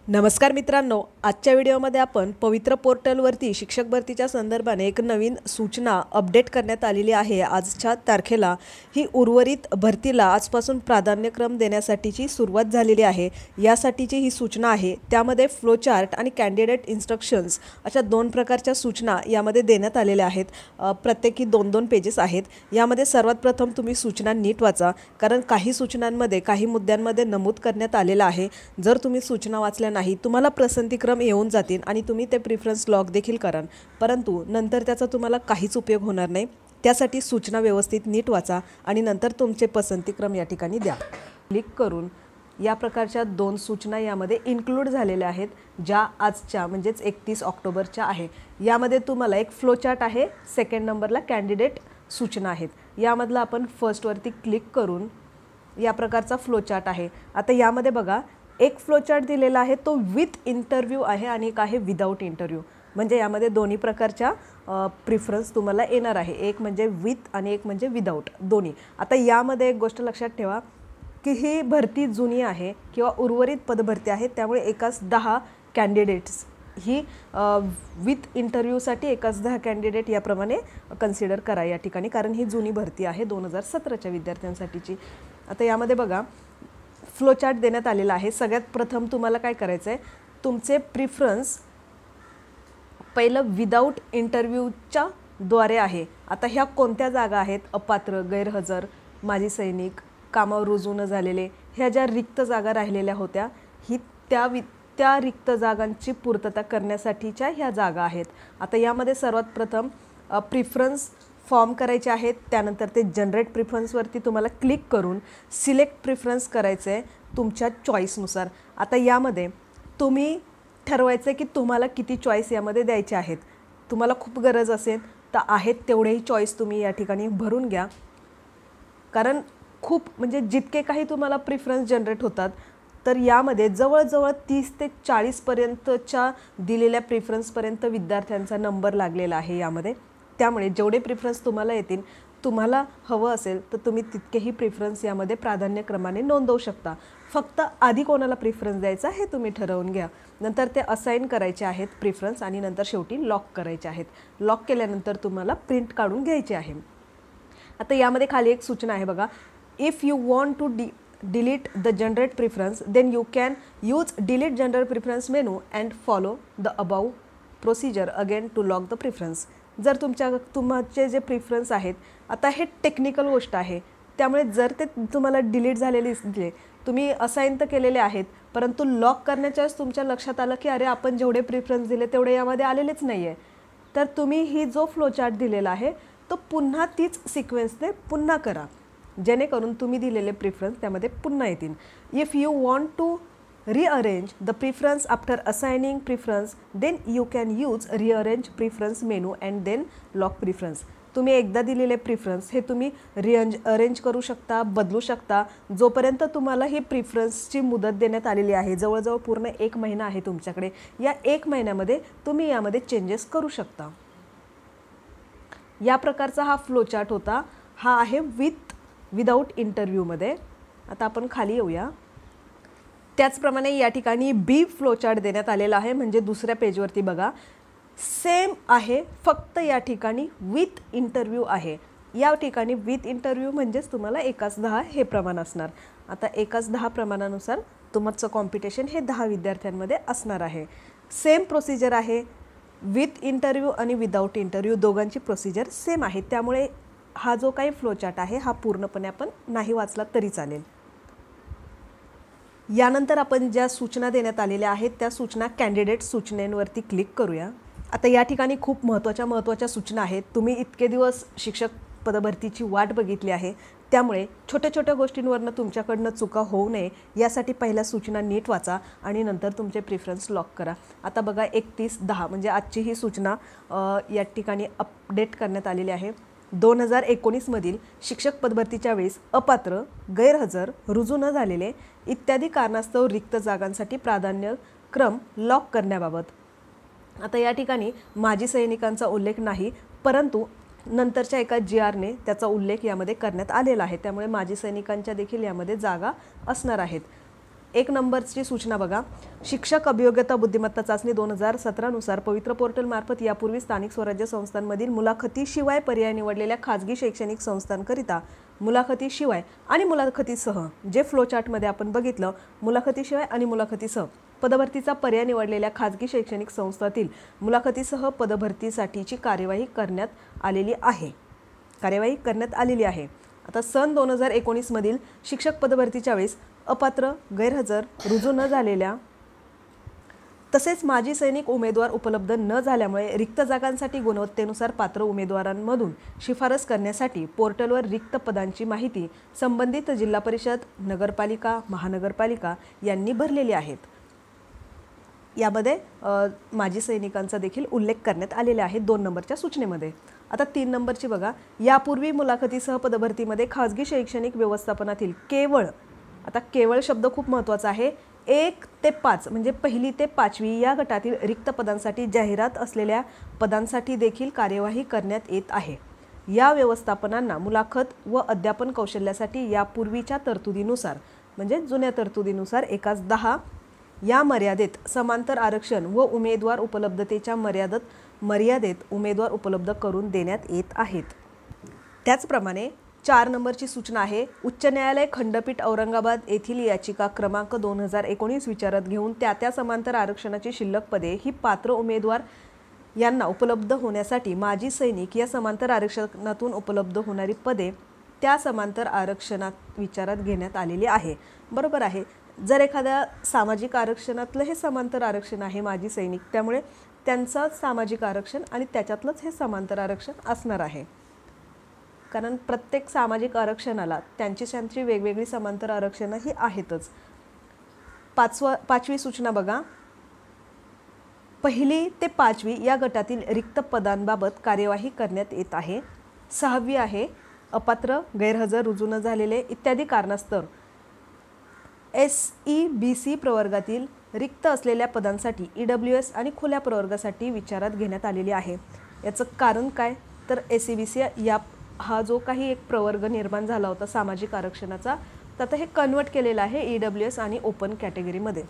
नमस्कार मित्रांनो, आजच्या व्हिडिओमध्ये आपण पवित्र पोर्टलवरती शिक्षक भरतीच्या संदर्भाने एक नवीन सूचना अपडेट करण्यात आलेली आहे। आजच्या तारखेला ही उर्वरित भरतीला आजपासून प्राधान्यक्रम देण्यासाठीची सुरुवात झालेली आहे। यासाठीची ही सूचना आहे। त्यामध्ये फ्लो चार्ट आणि कॅन्डिडेट इन्स्ट्रक्शन्स अशा दोन प्रकारच्या सूचना यामध्ये देण्यात आलेल्या आहेत। प्रत्येकी 2-2 पेजेस आहेत। यामध्ये सर्वात प्रथम तुम्ही सूचना नीट वाचा, कारण काही सूचनांमध्ये काही मुद्द्यांमध्ये नमूद करण्यात आलेलं आहे। जर तुम्ही सूचना वाचल्या नाही तुम्हाला पसंतीक्रम येऊन जातील आणि तुम्ही ते प्रेफरन्स लॉक देखील कराल, परंतु नंतर त्याचा तुम्हाला काहीच उपयोग होणार नाही। त्यासाठी सूचना व्यवस्थित नीट वाचा आणि नंतर तुमचे पसंतीक्रम या ठिकाणी द्या। क्लिक करून या प्रकारच्या 2 सूचना यामध्ये इन्क्लूड झालेल्या आहेत, ज्या आजच्या म्हणजेच 31 ऑक्टोबरच्या आहे। यामध्ये तुम्हाला एक फ्लो चार्ट आहे, सेकंड नंबरला कॅन्डिडेट सूचना आहेत। यामधला आपण फर्स्ट वरती क्लिक करून या प्रकारचा फ्लो चार्ट आहे। आता यामध्ये बघा, एक फ्लो चार्ट दिलेला आहे, तो विथ इंटरव्ह्यू आहे आणि एक आहे विदाउट इंटरव्ह्यू। म्हणजे यामध्ये दोन्ही प्रकारच्या प्रेफरन्स तुम्हाला येणार आहे, एक म्हणजे विथ आणि एक म्हणजे विदाउट, दोन्ही। आता यामध्ये एक गोष्ट लक्षात ठेवा की ही भरती जुनी आहे किंवा उर्वरित पदभरती आहे, त्यामुळे एकाच 10 कॅन्डिडेट्स ही विथ इंटरव्ह्यूसाठी एकाच 10 कॅन्डिडेट याप्रमाणे कन्सिडर करा या ठिकाणी, कारण ही जुनी भरती आहे 2017च्या विद्यार्थ्यांसाठीची। आता यामध्ये बघा, फ्लो चार्ट देण्यात आलेला आहे। सगळ्यात प्रथम तुम्हाला काय करायचं आहे, तुमचे प्रेफरन्स पहिलं विदाउट इंटरव्ह्यूच्या द्वारे आहे। आता ह्या कोणत्या जागा आहेत, अपात्र, गैरहजर, माजी सैनिक, कामावर रुजू न झालेले, ह्या ज्या रिक्त जागा राहिलेल्या होत्या, ही त्या रिक्त जागांची पूर्तता करण्यासाठीच्या ह्या जागा आहेत। आता यामध्ये सर्वात प्रथम प्रेफरन्स फॉर्म करायचे आहेत। त्यानंतर ते जनरेट प्रेफरन्सवरती तुम्हाला क्लिक करून सिलेक्ट प्रेफरन्स करायचं आहे तुमच्या चॉईसनुसार। आता यामध्ये तुम्ही ठरवायचं आहे की तुम्हाला किती चॉईस यामध्ये द्यायचे आहेत। तुम्हाला खूप गरज असेल तर आहेत तेवढेही चॉईस तुम्ही या ठिकाणी भरून घ्या, कारण खूप म्हणजे जितके काही तुम्हाला प्रेफरन्स जनरेट होतात, तर यामध्ये जवळजवळ 30 ते 40 पर्यंतच्या दिलेल्या प्रेफरन्सपर्यंत विद्यार्थ्यांचा नंबर लागलेला आहे यामध्ये। त्यामुळे जेवढे प्रेफरन्स तुम्हाला येतील, तुम्हाला हवं असेल तर तुम्ही तितकेही प्रेफरन्स यामध्ये प्राधान्यक्रमाने नोंदवू शकता। फक्त आधी कोणाला प्रेफरन्स द्यायचा हे तुम्ही ठरवून घ्या, नंतर ते असाइन करायचे आहेत प्रेफरन्स आणि नंतर शेवटी लॉक करायचे आहेत। लॉक केल्यानंतर तुम्हाला प्रिंट काढून घ्यायचे आहे। आता यामध्ये खाली एक सूचना आहे बघा, if you want to delete the generate preference then you can use delete generate preference menu and follow the above procedure again to lock the preference। जर तुमचे जे प्रेफरन्स आहेत, आता हे टेक्निकल गोष्ट आहे, त्यामुळे जर ते तुम्हाला डिलीट झालेले दिसले, तुम्ही असाइन तर केलेले आहेत, परंतु लॉक करण्याच्या वेळेस तुमच्या लक्षात आलं की अरे आपण जेवढे प्रेफरन्स दिले तेवढे यामध्ये आलेलेच नाही आहे, तर तुम्ही ही जो फ्लो चार्ट दिलेला आहे तो पुन्हा तीच सिक्वेन्सने पुन्हा करा, जेणेकरून तुम्ही दिलेले प्रेफरन्स त्यामध्ये पुन्हा येतील। If you want to rearrange the preference after assigning preference then you can use rearrange preference menu and then lock preference। तुम्ही एकदा दिलेले प्रेफरन्स हे तुम्ही रिअरेंज करू शकता, बदलू शकता, जोपर्यंत तुम्हाला ही प्रेफरन्सची मुदत देण्यात आलेली आहे। जवळजवळ पूर्ण 1 महिना आहे तुमच्याकडे, या 1 महिन्यामध्ये तुम्ही यामध्ये चेंजेस करू शकता। या प्रकारचा हा फ्लो चार्ट होता, हा आहे विदाउट इंटरव्ह्यूमध्ये। आता आपण खाली येऊया। त्याचप्रमाणे या ठिकाणी बी फ्लो चार्ट देण्यात आलेला आहे, म्हणजे दुसऱ्या पेजवरती बघा, सेम आहे, फक्त या ठिकाणी विथ इंटरव्ह्यू आहे। या ठिकाणी विथ इंटरव्ह्यू म्हणजेच तुम्हाला 1:10 हे प्रमाण असणार। आता 1:10 प्रमाणानुसार तुमचं कॉम्पिटिशन हे 10 विद्यार्थ्यांमध्ये असणार आहे। सेम प्रोसिजर आहे, विथ इंटरव्ह्यू आणि विदाउट इंटरव्ह्यू दोघांची प्रोसिजर सेम आहे, त्यामुळे हा जो काही फ्लो चार्ट आहे हा पूर्णपणे आपण नाही वाचला तरी चालेल। यानंतर आपण ज्या सूचना देण्यात आलेल्या आहेत त्या सूचना कॅन्डिडेट सूचनेवरती क्लिक करूया। आता या ठिकाणी खूप महत्त्वाच्या सूचना आहेत। तुम्ही इतके दिवस शिक्षक पदभरतीची वाट बघितली आहे, त्यामुळे छोट्या गोष्टींवरनं तुमच्याकडनं चुका होऊ नये यासाठी पहिल्या सूचना नीट वाचा आणि नंतर तुमचे प्रेफरन्स लॉक करा। आता बघा, 31/10 म्हणजे आजची ही सूचना या ठिकाणी अपडेट करण्यात आलेली आहे। 2019 मधील शिक्षक पदभरतीच्या वेळेस अपात्र, गैरहजर, रुजू न झालेले इत्यादी कारणास्तव रिक्त जागांसाठी प्राधान्यक्रम लॉक करण्याबाबत। आता या ठिकाणी माजी सैनिकांचा उल्लेख नाही, परंतु नंतरच्या एका GRने त्याचा उल्लेख यामध्ये करण्यात आलेला आहे, त्यामुळे माजी सैनिकांच्या देखील यामध्ये जागा असणार आहेत। 1 नंबरची सूचना बघा, शिक्षक अभियोग्यता बुद्धिमत्ता चाचणी 2017 नुसार पवित्र पोर्टल मार्फत यापूर्वी स्थानिक स्वराज्य संस्थांमधील मुलाखतीशिवाय पर्याय निवडलेल्या खाजगी शैक्षणिक संस्थांकरिता मुलाखतीशिवाय आणि मुलाखतीसह, जे फ्लो चार्टमध्ये आपण बघितलं, मुलाखतीशिवाय आणि मुलाखतीसह पदभरतीचा पर्याय निवडलेल्या खाजगी शैक्षणिक संस्थातील मुलाखतीसह पदभरतीसाठीची कार्यवाही करण्यात आलेली आहे. आता सन 2019 मधील शिक्षक पदभरतीच्या वेळेस अपात्र, गैरहजर, रुजू न झालेल्या तसेच माजी सैनिक उमेदवार उपलब्ध न झाल्यामुळे रिक्त जागांसाठी गुणवत्तेनुसार पात्र उमेदवारांमधून शिफारस करण्यासाठी पोर्टलवर रिक्त पदांची माहिती संबंधित जिल्हा परिषद, नगरपालिका, महानगरपालिका यांनी भरलेली आहेत. यामध्ये माजी सैनिकांचा देखील उल्लेख करण्यात आलेला आहे 2 नंबरच्या सूचनेमध्ये. आता 3 नंबरची बघा, यापूर्वी मुलाखतीसह पदभरतीमध्ये खाजगी शैक्षणिक व्यवस्थापनातील केवळ, आता केवळ शब्द खूप महत्त्वाचा आहे, 1 ते 5 म्हणजे 1ली ते 5वी या गटातील रिक्त पदांसाठी जाहिरात असलेल्या पदांसाठी देखील कार्यवाही करण्यात येत आहे. या व्यवस्थापनांना मुलाखत व अध्यापन कौशल्यासाठी यापूर्वीच्या तरतुदीनुसार म्हणजे जुन्या तरतुदीनुसार 1:10 या मर्यादेत समांतर आरक्षण व उमेदवार उपलब्धतेच्या मर्यादेत उमेदवार उपलब्ध करून देण्यात येत आहेत. त्याचप्रमाणे 4 नंबरची सूचना आहे, उच्च न्यायालय खंडपीठ औरंगाबाद येथील याचिका क्रमांक 2019 विचारात घेऊन त्या समांतर आरक्षणाची शिल्लक पदे ही पात्र उमेदवार यांना उपलब्ध होण्यासाठी माजी सैनिक या समांतर आरक्षणातून उपलब्ध होणारी पदे त्या समांतर आरक्षणात विचारात घेण्यात आलेली आहे. बरोबर आहे. जर एखाद्या सामाजिक आरक्षणातलं हे समांतर आरक्षण आहे माजी सैनिक, त्यामुळे त्यांचं सामाजिक आरक्षण आणि त्याच्यातलंच हे समांतर आरक्षण असणार आहे. कारण प्रत्येक सामाजिक आरक्षणाला त्यांची वेगवेगळी समांतर आरक्षणं ही आहेतच. 5वी सूचना बघा, 1ली ते 5वी या गटातील रिक्त पदांबाबत कार्यवाही करण्यात येत आहे. 6वी आहे, अपात्र, गैरहजर, रुजू न झालेले इत्यादी कारणास्तव SEBC प्रवर्गातील रिक्त असलेल्या पदांसाठी EWS आणि खुल्या प्रवर्गासाठी विचारात घेण्यात आलेली आहे. याचं कारण काय, तर SEBC हा जो काही एक प्रवर्ग निर्माण झाला होता सामाजिक आरक्षणाचा, तर आता हे कन्वर्ट केलेलं आहे EWS आणि ओपन कॅटेगरीमध्ये.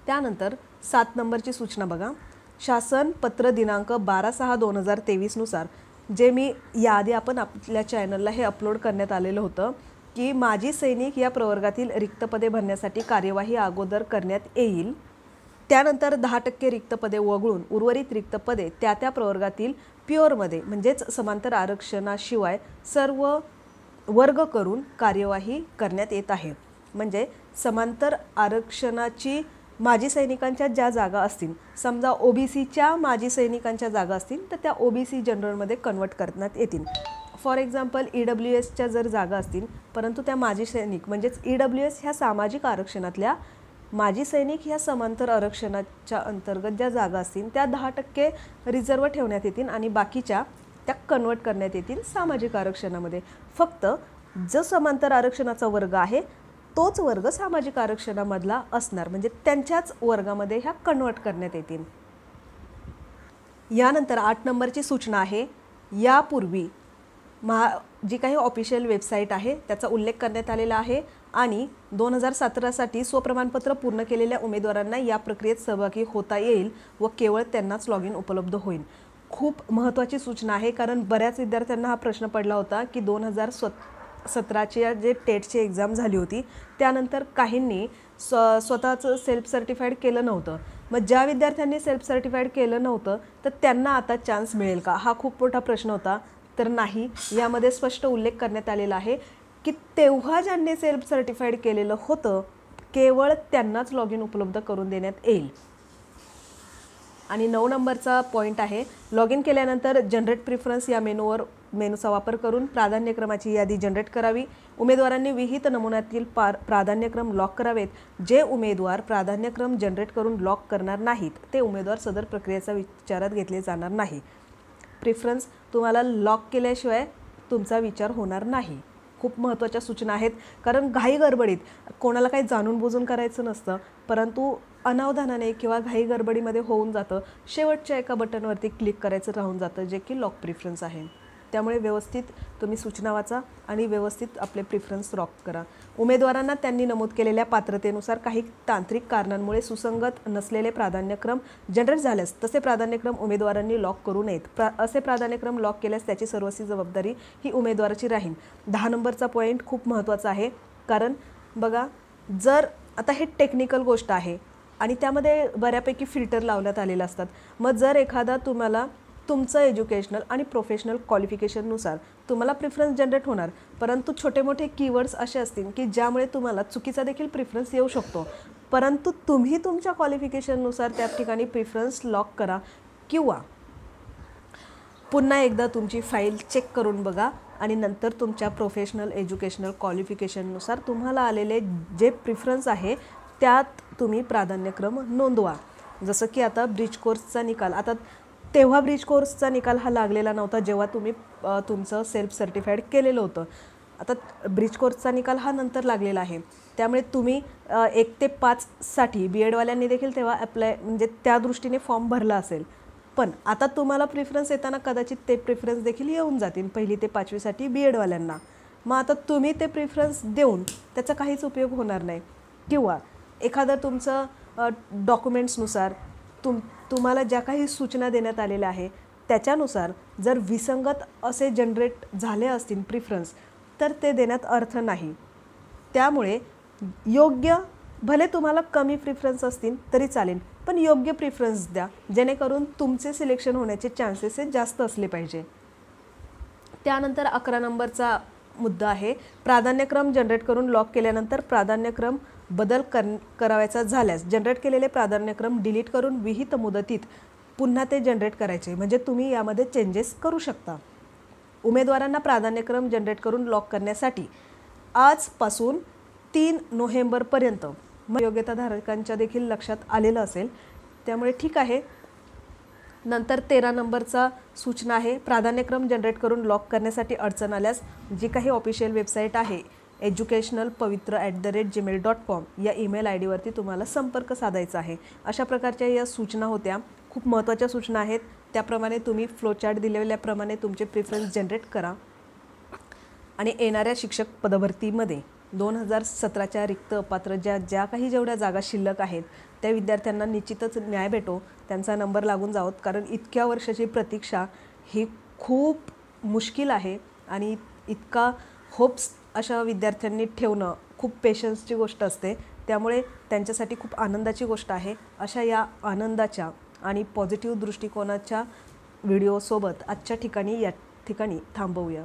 त्यानंतर 7 नंबरची सूचना बघा, शासन पत्र दिनांक 12/6/2023 नुसार, जे मी याआधी आपण आपल्या चॅनलला हे अपलोड करण्यात आलेलं होतं की माजी सैनिक या प्रवर्गातील रिक्त पदे भरण्यासाठी कार्यवाही अगोदर करण्यात येईल. त्यानंतर 10% रिक्त पदे वगळून उर्वरित रिक्त पदे त्या प्रवर्गातील प्युअरमध्ये म्हणजेच समांतर आरक्षणाशिवाय सर्व वर्ग करून कार्यवाही करण्यात येत आहे. म्हणजे समांतर आरक्षणाची माजी सैनिकांच्या ज्या जागा असतील, समजा OBCच्या माजी सैनिकांच्या जागा असतील तर त्या OBC जनरलमध्ये कन्वर्ट करण्यात येतील. फॉर एक्झाम्पल EWSच्या जर जागा असतील परंतु त्या माजी सैनिक म्हणजेच EWS ह्या सामाजिक आरक्षणातल्या माजी सैनिक ह्या समांतर आरक्षणाच्या अंतर्गत ज्या जागा असतील त्या 10% रिझर्व ठेवण्यात येतील आणि बाकीच्या त्या कन्वर्ट करण्यात येतील सामाजिक आरक्षणामध्ये. फक्त जो समांतर आरक्षणाचा वर्ग आहे तोच वर्ग सामाजिक आरक्षणामधला असणार, म्हणजे त्यांच्याच वर्गामध्ये ह्या कन्वर्ट करण्यात येतील. यानंतर 8 नंबरची सूचना आहे, यापूर्वी जी काही ऑफिशियल वेबसाईट आहे त्याचा उल्लेख करण्यात आलेला आहे आणि 2017साठी स्वप्रमाणपत्र पूर्ण केलेल्या उमेदवारांना या प्रक्रियेत सहभागी होता येईल व केवळ त्यांनाच लॉग इन उपलब्ध होईल. खूप महत्त्वाची सूचना आहे, कारण बऱ्याच विद्यार्थ्यांना हा प्रश्न पडला होता की 2017ची जे टेटची एक्झाम झाली होती त्यानंतर काहींनी स्वतःचं सेल्फ सर्टिफाईड केलं नव्हतं. मग ज्या विद्यार्थ्यांनी सेल्फ सर्टिफाईड केलं नव्हतं तर त्यांना आता चान्स मिळेल का, हा खूप मोठा प्रश्न होता. तर नाही, यामध्ये स्पष्ट उल्लेख करण्यात आलेला आहे की तेव्हा ज्यांनी सेल्फ सर्टिफाईड केलेलं होतं केवळ त्यांनाच लॉग इन उपलब्ध करून देण्यात येईल. आणि 9 नंबरचा पॉईंट आहे, लॉग इन केल्यानंतर जनरेट प्रिफरन्स या मेनूचा वापर करून प्राधान्यक्रमाची यादी जनरेट करावी. उमेदवारांनी विहित नमुन्यातील प्राधान्यक्रम लॉक करावेत. जे उमेदवार प्राधान्यक्रम जनरेट करून लॉक करणार नाहीत ते उमेदवार सदर प्रक्रियेचा विचारात घेतले जाणार नाही. प्रिफरन्स तुम्हाला लॉक केल्याशिवाय तुमचा विचार होणार नाही. खूप महत्त्वाच्या सूचना आहेत, कारण घाई गडबडीत कोणाला काही जाणून बुजून करायचं नसतं परंतु अनावधानाने किंवा घाई गडबडीमध्ये होऊन जातं, शेवटच्या एका बटनवरती क्लिक करायचं राहून जातं जे की लॉक प्रिफरन्स आहे. त्यामुळे व्यवस्थित तुम्ही सूचना वाचा आणि व्यवस्थित आपले प्रिफरन्स लॉक करा. उमेदवारांना त्यांनी नमूद केलेल्या पात्रतेनुसार काही तांत्रिक कारणांमुळे सुसंगत नसलेले प्राधान्यक्रम जनरेट झाल्यास तसे प्राधान्यक्रम उमेदवारांनी लॉक करू नयेत. असे प्राधान्यक्रम लॉक केल्यास त्याची सर्वस्वी जबाबदारी ही उमेदवाराची राहील. 10 नंबरचा पॉईंट खूप महत्त्वाचा आहे, कारण बघा, जर आता हे टेक्निकल गोष्ट आहे आणि त्यामध्ये बऱ्यापैकी फिल्टर लावण्यात आलेले असतात. मग जर एखादा तुम्हाला तुमचं एज्युकेशनल आणि प्रोफेशनल क्वालिफिकेशननुसार तुम्हाला प्रिफरन्स जनरेट होणार, परंतु छोटे मोठे कीवर्ड्स असे असतील की ज्यामुळे तुम्हाला चुकीचा देखील प्रिफरन्स येऊ शकतो. परंतु तुम्ही तुमच्या क्वालिफिकेशननुसार त्या ठिकाणी प्रिफरन्स लॉक करा किंवा पुन्हा एकदा तुमची फाईल चेक करून बघा आणि नंतर तुमच्या प्रोफेशनल एज्युकेशनल क्वालिफिकेशननुसार तुम्हाला आलेले जे प्रिफरन्स आहे त्यात तुम्ही प्राधान्यक्रम नोंदवा. जसं की आता ब्रिज कोर्सचा निकाल, आता तेव्हा ब्रिज कोर्सचा निकाल हा लागलेला नव्हता जेव्हा तुम्ही तुमचं सेल्फ सर्टिफाईड केलेलं होतं. आता ब्रिज कोर्सचा निकाल हा नंतर लागलेला आहे. त्यामुळे तुम्ही 1 ते 5साठी BEdवाल्यांनी देखील तेव्हा अप्लाय म्हणजे त्या दृष्टीने फॉर्म भरला असेल. पण आता तुम्हाला प्रिफरन्स येताना कदाचित ते प्रिफरन्स देखील येऊन जातील 1ली ते 5वीसाठी BEdवाल्यांना. मग आता तुम्ही ते प्रिफरन्स देऊन त्याचा काहीच उपयोग होणार नाही. किंवा एखादं तुमचं डॉक्युमेंट्सनुसार तुम्हाला ज्या काही सूचना देण्यात आलेल्या आहे त्याच्यानुसार जर विसंगत असे जनरेट झाले असतील प्रिफरन्स तर ते देण्यात अर्थ नाही. त्यामुळे योग्य, भले तुम्हाला कमी प्रिफरन्स असतील तरी चालेल, पण योग्य प्रिफरन्स द्या जेणेकरून तुमचे सिलेक्शन होण्याचे चान्सेस हे जास्त असले पाहिजे. त्यानंतर 11 नंबरचा मुद्दा आहे, प्राधान्यक्रम जनरेट करून लॉक केल्यानंतर प्राधान्यक्रम बदल करावायचा झाल्यास जनरेट केलेले प्राधान्यक्रम डिलीट करून विहित मुदतीत पुन्हा ते जनरेट करायचे. म्हणजे तुम्ही यामध्ये चेंजेस करू शकता. उमेदवारांना प्राधान्यक्रम जनरेट करून लॉक करण्यासाठी आजपासून 3 नोव्हेंबरपर्यंत योग्यताधारकांच्या देखील लक्षात आलेलं असेल, त्यामुळे ठीक आहे. नंतर 13 नंबरचा सूचना आहे, प्राधान्यक्रम जनरेट करून लॉक करण्यासाठी अडचण आल्यास जी काही ऑफिशियल वेबसाईट आहे educationalpavitra@gmail.com या ईमेल ID वरती तुम्हाला संपर्क साधायचा आहे. अशा प्रकारच्या या सूचना होत्या, खूप महत्त्वाच्या सूचना आहेत. त्याप्रमाणे तुम्ही फ्लोचार्ट दिलेल्याप्रमाणे तुमचे प्रिफरन्स जनरेट करा आणि येणाऱ्या शिक्षक पदभरतीमध्ये 2017च्या रिक्त अपात्र ज्या काही जेवढ्या जागा शिल्लक आहेत त्या विद्यार्थ्यांना निश्चितच न्याय भेटो, त्यांचा नंबर लागून जावोत. कारण इतक्या वर्षाची प्रतीक्षा ही खूप मुश्किल आहे आणि इतका होप्स अशा विद्यार्थ्यांनी ठेवणं खूप पेशन्सची गोष्ट असते. त्यामुळे त्यांच्यासाठी खूप आनंदाची गोष्ट आहे. अशा या आनंदाच्या आणि पॉझिटिव्ह दृष्टिकोनाच्या व्हिडिओसोबत आजच्या ठिकाणी थांबवूया.